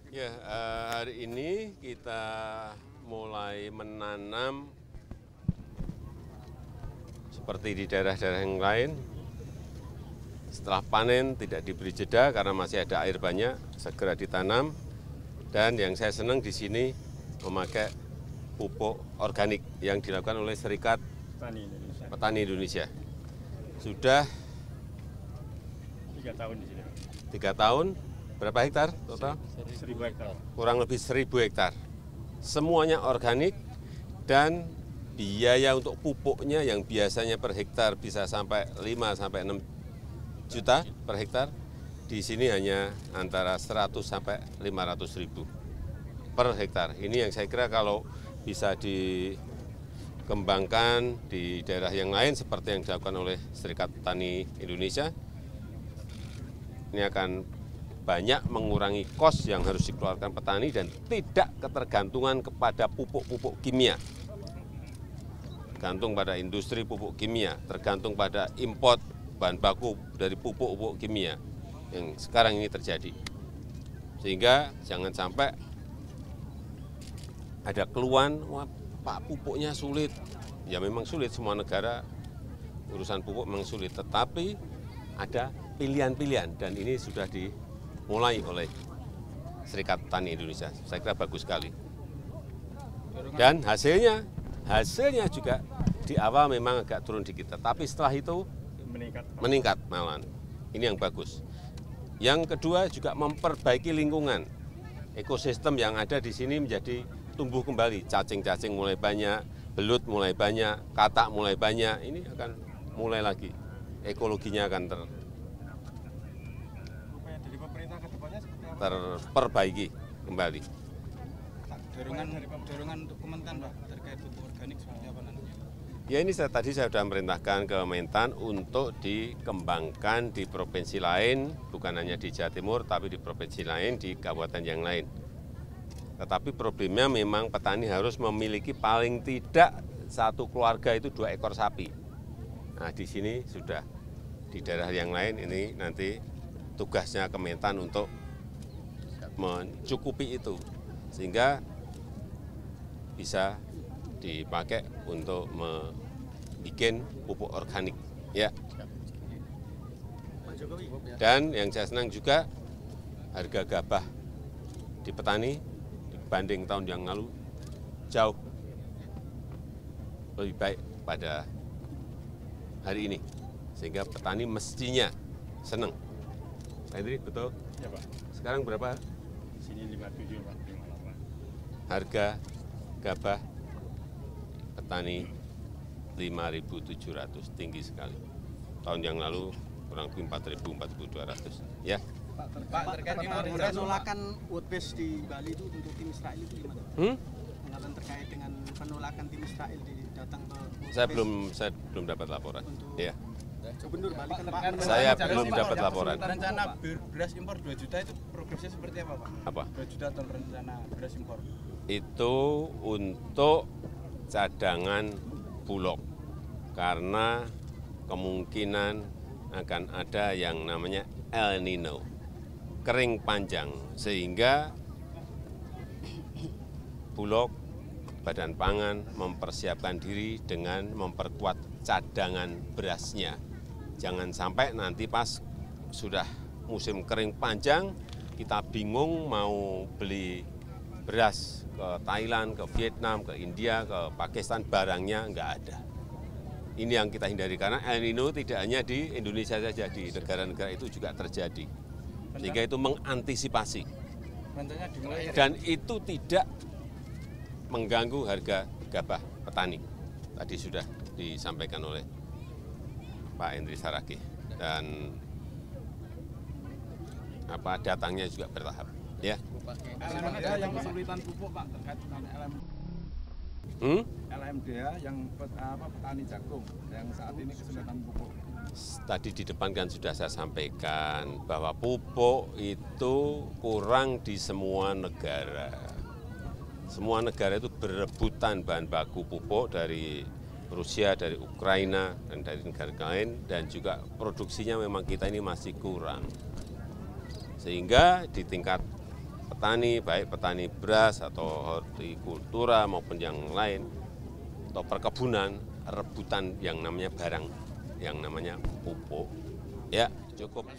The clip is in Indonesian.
Ya, hari ini kita mulai menanam seperti di daerah-daerah yang lain. Setelah panen tidak diberi jeda karena masih ada air banyak, segera ditanam. Dan yang saya senang di sini memakai pupuk organik yang dilakukan oleh Serikat Petani Indonesia. Sudah 3 tahun di sini. 3 tahun, berapa hektar total? 1.000 hektar. Kurang lebih 1.000 hektar. Semuanya organik dan biaya untuk pupuknya yang biasanya per hektar bisa sampai 5 sampai 6 juta per hektar, di sini hanya antara 100 sampai 500 ribu per hektar. Ini yang saya kira kalau bisa dikembangkan di daerah yang lain seperti yang dilakukan oleh Serikat Petani Indonesia, ini akan banyak mengurangi kos yang harus dikeluarkan petani dan tidak ketergantungan kepada pupuk-pupuk kimia. Tergantung pada industri pupuk kimia, tergantung pada import bahan baku dari pupuk-pupuk kimia yang sekarang ini terjadi. Sehingga jangan sampai ada keluhan, wah Pak pupuknya sulit. Ya memang sulit, semua negara urusan pupuk memang sulit, tetapi ada pilihan-pilihan dan ini sudah dimulai oleh Serikat Petani Indonesia. Saya kira bagus sekali. Dan hasilnya juga di awal memang agak turun dikit, tapi setelah itu meningkat malahan. Ini yang bagus. Yang kedua juga memperbaiki lingkungan. Ekosistem yang ada di sini menjadi tumbuh kembali. Cacing-cacing mulai banyak, belut mulai banyak, katak mulai banyak. Ini akan mulai lagi. Ekologinya akan terperbaiki kembali. Dorongan untuk Kementan, Pak, terkait pupuk organik seperti apa nanti? Ya ini tadi saya sudah memerintahkan ke Mentan untuk dikembangkan di provinsi lain, bukan hanya di Jawa Timur, tapi di provinsi lain, di kabupaten yang lain. Tetapi problemnya memang petani harus memiliki paling tidak satu keluarga itu 2 ekor sapi. Nah di sini sudah, di daerah yang lain ini nanti tugasnya Kementan untuk mencukupi itu, sehingga bisa dipakai untuk membuat pupuk organik. Ya. Dan yang saya senang juga harga gabah di petani dibanding tahun yang lalu jauh lebih baik pada hari ini, sehingga petani mestinya senang. Pak Hendri, betul? Ya Pak. Sekarang berapa? Di sini 57 Pak, 58. Harga gabah petani 5.700, tinggi sekali. Tahun yang lalu kurang lebih 4.000, 4.200. Ya. Pak, terkait penolakan WordPress di Bali itu untuk tim Israel itu gimana? Tanggapan terkait dengan penolakan tim Israel datang ke WordPress? Saya belum dapat laporan. Ya. Gubernur Bali kan Pak. Saya belum dapat laporan. Rencana beras impor 2 juta itu progresnya seperti apa, Pak? Apa? 2 juta ton rencana beras impor. Itu untuk cadangan Bulog, karena kemungkinan akan ada yang namanya El Nino, kering panjang, sehingga Bulog, Badan Pangan mempersiapkan diri dengan memperkuat cadangan berasnya. Jangan sampai nanti pas sudah musim kering panjang, kita bingung mau beli beras ke Thailand, ke Vietnam, ke India, ke Pakistan, barangnya nggak ada. Ini yang kita hindari, karena El Nino tidak hanya di Indonesia saja, di negara-negara itu juga terjadi. Sehingga itu mengantisipasi. Dan itu tidak mengganggu harga gabah petani. Tadi sudah disampaikan oleh Pak Hendri Saragih. Dan datangnya juga bertahap. Ya. LMDA yang kesulitan pupuk Pak terkait dengan LMDA yang petani jagung yang saat ini kesulitan pupuk. Tadi di depan kan sudah saya sampaikan bahwa pupuk itu kurang di semua negara. Semua negara itu berebutan bahan baku pupuk dari Rusia, dari Ukraina, dan dari negara lain, dan juga produksinya memang kita ini masih kurang. Sehingga di tingkat petani, baik petani beras atau hortikultura maupun yang lain, atau perkebunan, rebutan yang namanya barang, yang namanya pupuk. Ya, cukup.